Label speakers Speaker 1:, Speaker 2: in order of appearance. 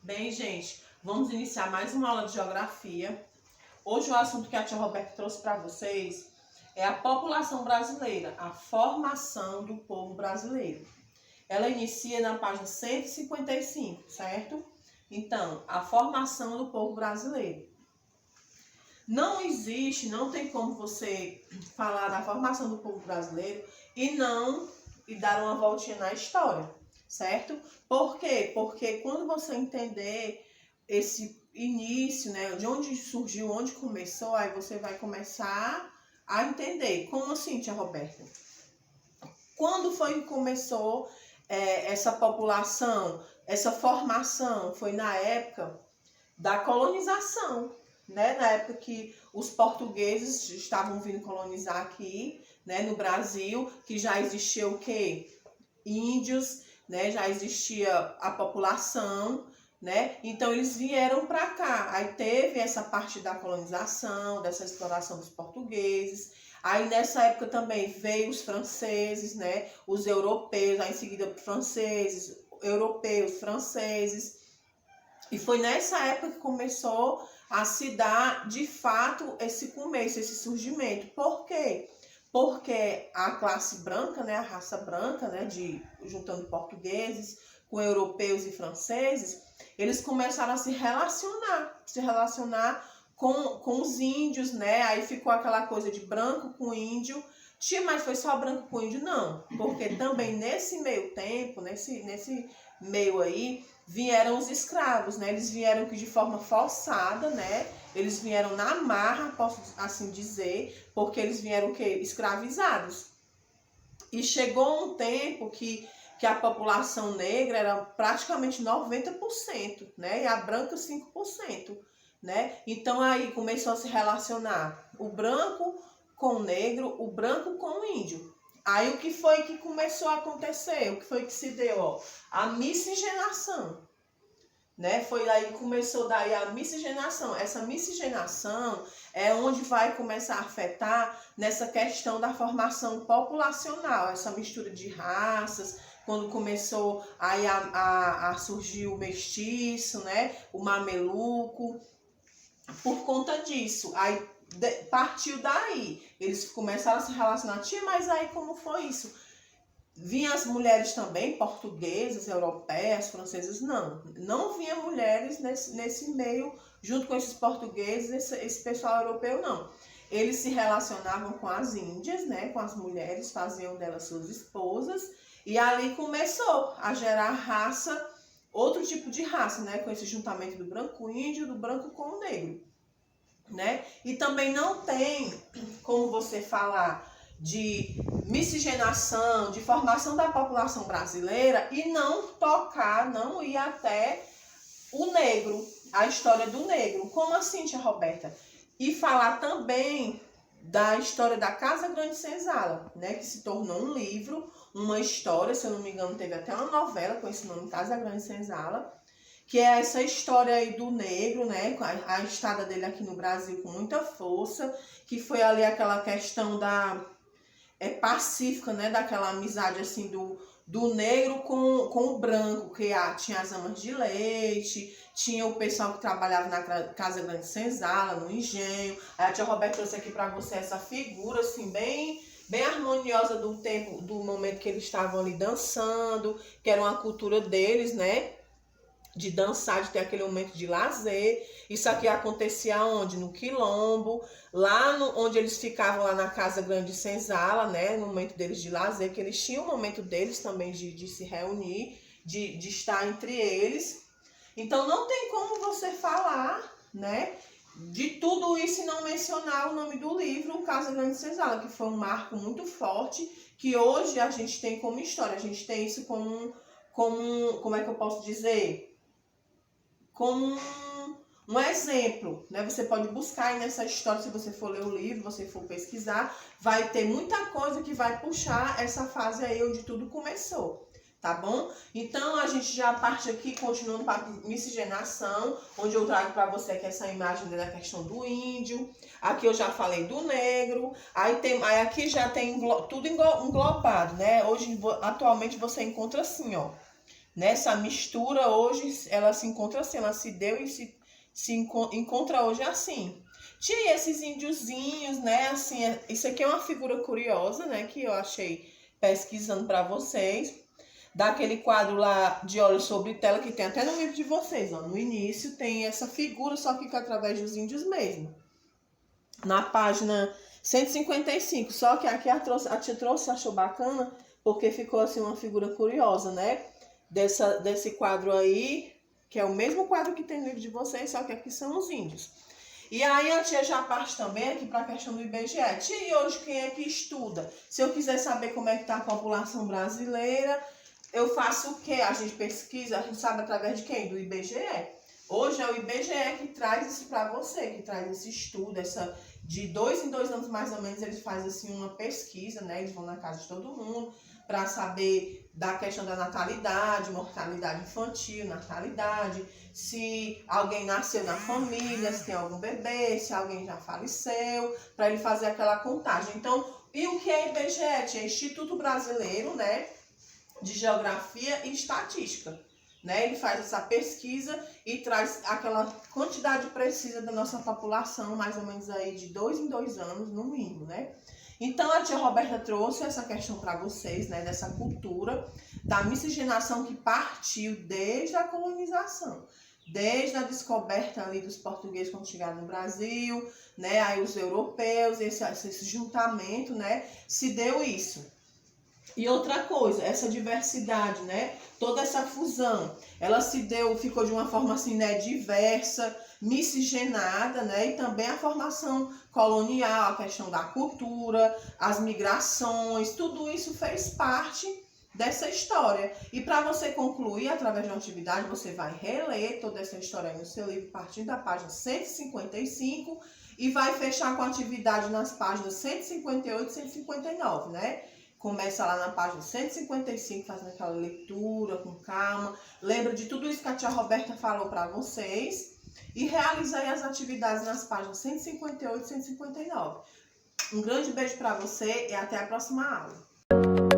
Speaker 1: Bem, gente, vamos iniciar mais uma aula de geografia. Hoje o assunto que a tia Roberta trouxe para vocês é a população brasileira, a formação do povo brasileiro. Ela inicia na página 155, certo? Então, a formação do povo brasileiro. Não existe, não tem como você falar da formação do povo brasileiro e dar uma voltinha na história, certo? Por quê? Porque quando você entender esse início, né, de onde surgiu, onde começou, aí você vai começar a entender. Como assim, tia Roberta? Quando foi que começou essa população, essa formação? Foi na época da colonização, né? Na época que os portugueses estavam vindo colonizar aqui, né, no Brasil, que já existia o quê? Índios, né? Já existia a população, né? Então eles vieram para cá. Aí teve essa parte da colonização, dessa exploração dos portugueses. Aí nessa época também veio os franceses, né? Os europeus, aí em seguida franceses, europeus, franceses. E foi nessa época que começou a se dar, de fato, esse começo, esse surgimento. Por quê? Porque a classe branca, né, a raça branca, né, juntando portugueses com europeus e franceses, eles começaram a se relacionar com os índios, né? Aí ficou aquela coisa de branco com índio. Tia, mas foi só branco com índio? Não, porque também nesse meio tempo, nesse meio aí, vieram os escravos, né? Eles vieram de forma forçada, né? Eles vieram na marra, posso assim dizer, porque eles vieram o quê? Escravizados. E chegou um tempo que a população negra era praticamente 90%, né? E a branca 5%, né? Então aí começou a se relacionar o branco com o negro, o branco com o índio. Aí o que foi que começou a acontecer? O que foi que se deu? Ó, a miscigenação, né? Foi aí que começou daí a miscigenação. Essa miscigenação é onde vai começar a afetar nessa questão da formação populacional, essa mistura de raças, quando começou aí a surgir o mestiço, né? O mameluco. Por conta disso, aí partiu daí. Eles começaram a se relacionar. Tia, mas aí como foi isso? Vinham as mulheres também, portuguesas, europeias, francesas? Não vinha mulheres nesse meio, junto com esses portugueses, esse pessoal europeu, não. Eles se relacionavam com as índias, né, com as mulheres, faziam delas suas esposas, e ali começou a gerar raça, outro tipo de raça, né, com esse juntamento do branco índio, do branco com o negro, né? E também não tem como você falar de miscigenação, de formação da população brasileira e não ir até o negro, a história do negro. Como assim, tia Roberta? E falar também da história da Casa Grande Senzala, né, que se tornou um livro, uma história, se eu não me engano, teve até uma novela com esse nome, Casa Grande Senzala, que é essa história aí do negro, né, a estada dele aqui no Brasil com muita força, que foi ali aquela questão pacífica, né, daquela amizade assim do negro com o branco, que tinha as amas de leite, tinha o pessoal que trabalhava na Casa Grande Senzala, no engenho. Aí a tia Roberta trouxe aqui para você essa figura assim bem harmoniosa do tempo, do momento que eles estavam ali dançando, que era uma cultura deles, né, de dançar, de ter aquele momento de lazer. Isso aqui acontecia onde? No Quilombo, onde eles ficavam lá na Casa Grande Senzala, né? No momento deles de lazer, que eles tinham o momento deles também de se reunir, de estar entre eles. Então não tem como você falar, né, de tudo isso e não mencionar o nome do livro, Casa Grande Senzala, que foi um marco muito forte, que hoje a gente tem como história, a gente tem isso como é que eu posso dizer? Como um exemplo, né? Você pode buscar aí nessa história, se você for ler o livro, você for pesquisar, vai ter muita coisa que vai puxar essa fase aí onde tudo começou, tá bom? Então a gente já parte aqui, continuando para a miscigenação, onde eu trago para você aqui essa imagem da questão do índio. Aqui eu já falei do negro, aí aqui já tem tudo englobado, né? Hoje, atualmente, você encontra assim, ó, Nessa mistura hoje, ela se encontra assim, ela se deu e se encontra hoje assim. Tinha esses índiozinhos, né, assim, isso aqui é uma figura curiosa, né, que eu achei pesquisando para vocês, daquele quadro lá de Olhos sobre Tela, que tem até no livro de vocês, ó, no início tem essa figura, só que através dos índios mesmo. Na página 155, só que aqui a tia trouxe, achou bacana, porque ficou assim uma figura curiosa, né, desse quadro aí, que é o mesmo quadro que tem no livro de vocês, só que aqui são os índios. E aí a tia já parte também aqui para a questão do IBGE. Tia, e hoje quem é que estuda? Se eu quiser saber como é que está a população brasileira, eu faço o quê? A gente pesquisa, a gente sabe através de quem? Do IBGE. Hoje é o IBGE que traz isso para você, que traz esse estudo, de 2 em 2 anos mais ou menos, eles fazem assim uma pesquisa, né? Eles vão na casa de todo mundo para saber da questão da natalidade, mortalidade infantil, natalidade, se alguém nasceu na família, se tem algum bebê, se alguém já faleceu, para ele fazer aquela contagem. Então, e o que é IBGE? É Instituto Brasileiro, né, de Geografia e Estatística. Né? Ele faz essa pesquisa e traz aquela quantidade precisa da nossa população, mais ou menos aí de 2 em 2 anos, no mínimo, né? Então, a tia Roberta trouxe essa questão para vocês, né, dessa cultura da miscigenação que partiu desde a colonização, desde a descoberta ali dos portugueses quando chegaram no Brasil, né, aí os europeus, esse juntamento, né, se deu isso. E outra coisa, essa diversidade, né, toda essa fusão, ela se deu, ficou de uma forma assim, né, diversa, miscigenada, né, e também a formação colonial, a questão da cultura, as migrações, tudo isso fez parte dessa história. E para você concluir, através de uma atividade, você vai reler toda essa história aí no seu livro, partindo da página 155, e vai fechar com a atividade nas páginas 158 e 159, né? Começa lá na página 155, fazendo aquela leitura com calma. Lembra de tudo isso que a tia Roberta falou para vocês. E realiza aí as atividades nas páginas 158 e 159. Um grande beijo para você e até a próxima aula.